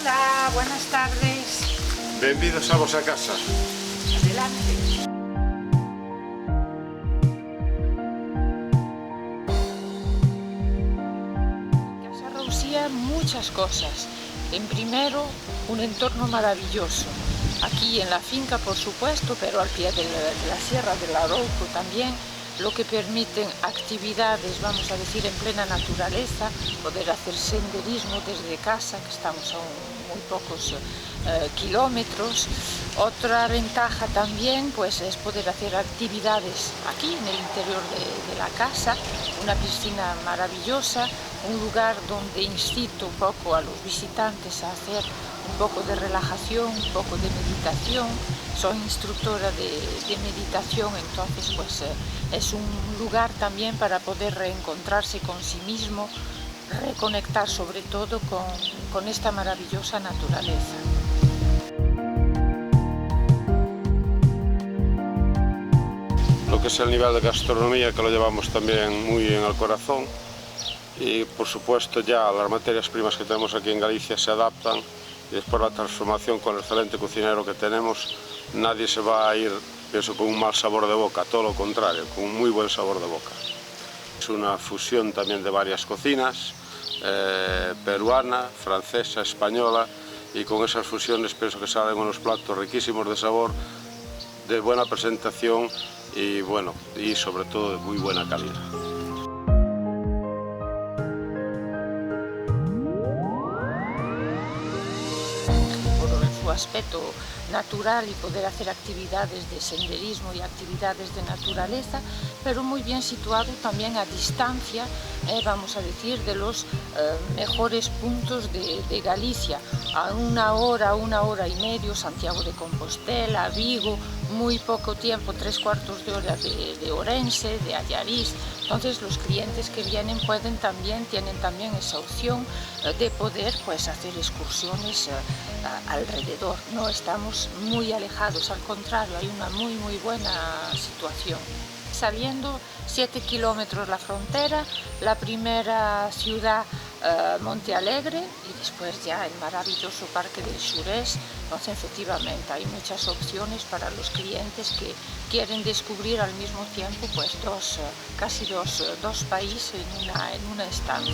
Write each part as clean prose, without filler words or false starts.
Hola, buenas tardes. Benvidos a vosa casa. Adelante. Casa Rousía, muchas cosas. En primero, un entorno maravilloso. Aquí en la finca, por supuesto, pero al pie de la Sierra del Arouco también, lo que permiten actividades, vamos a decir, en plena naturaleza, poder hacer senderismo desde casa, que estamos a muy pocos kilómetros. Otra ventaja también pues, es poder hacer actividades aquí en el interior de la casa, una piscina maravillosa, un lugar donde incito un poco a los visitantes a hacer un poco de relajación, un poco de meditación. Soy instructora de meditación, entonces pues es un lugar también para poder reencontrarse con sí mismo, reconectar sobre todo con esta maravillosa naturaleza. Lo que es el nivel de gastronomía, que lo llevamos también muy en el corazón, y por supuesto ya las materias primas que tenemos aquí en Galicia se adaptan, y después la transformación con el excelente cocinero que tenemos, nadie se va a ir, pienso, con un mal sabor de boca, todo lo contrario, con un muy buen sabor de boca. Es una fusión también de varias cocinas, peruana, francesa, española, y con esas fusiones pienso que salen unos platos riquísimos de sabor, de buena presentación y bueno, y sobre todo de muy buena calidad. Aspecto natural y poder hacer actividades de senderismo y actividades de naturaleza, pero muy bien situado también a distancia, vamos a decir, de los mejores puntos de Galicia, a una hora y media, Santiago de Compostela, Vigo, muy poco tiempo, 3/4 de hora de Orense, de Allariz. Entonces los clientes que vienen tienen también esa opción de poder pues, hacer excursiones alrededor. No estamos muy alejados, al contrario, hay una muy buena situación. Saliendo 7 kilómetros la frontera, la primera ciudad Monte Alegre y después ya el maravilloso Parque del Xurés. Entonces efectivamente hay muchas opciones para los clientes que quieren descubrir al mismo tiempo pues casi dos países en una estancia.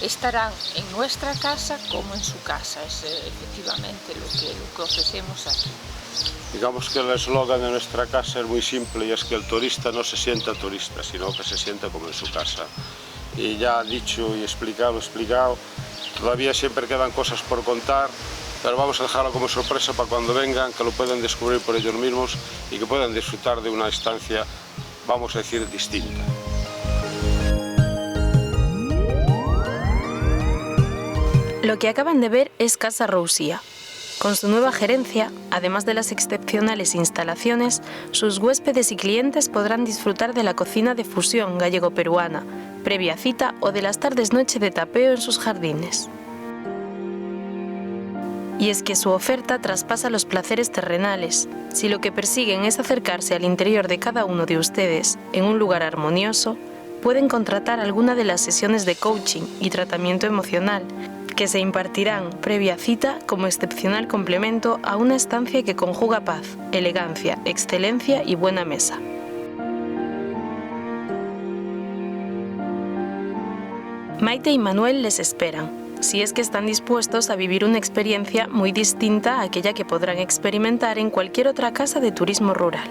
Estarán en nuestra casa como en su casa, es efectivamente lo que ofrecemos aquí. Digamos que el eslogan de nuestra casa es muy simple, y es que el turista no se sienta turista, sino que se sienta como en su casa. Y ya dicho y explicado, todavía siempre quedan cosas por contar, pero vamos a dejarlo como sorpresa para cuando vengan, que lo puedan descubrir por ellos mismos y que puedan disfrutar de una estancia, vamos a decir, distinta. Lo que acaban de ver es Casa Rousía. Con su nueva gerencia, además de las excepcionales instalaciones, sus huéspedes y clientes podrán disfrutar de la cocina de fusión gallego-peruana, previa cita o de las tardes-noche de tapeo en sus jardines. Y es que su oferta traspasa los placeres terrenales. Si lo que persiguen es acercarse al interior de cada uno de ustedes en un lugar armonioso, pueden contratar alguna de las sesiones de coaching y tratamiento emocional que se impartirán previa cita como excepcional complemento a una estancia que conjuga paz, elegancia, excelencia y buena mesa. Maite y Manuel les esperan, si es que están dispuestos a vivir una experiencia muy distinta a aquella que podrán experimentar en cualquier otra casa de turismo rural.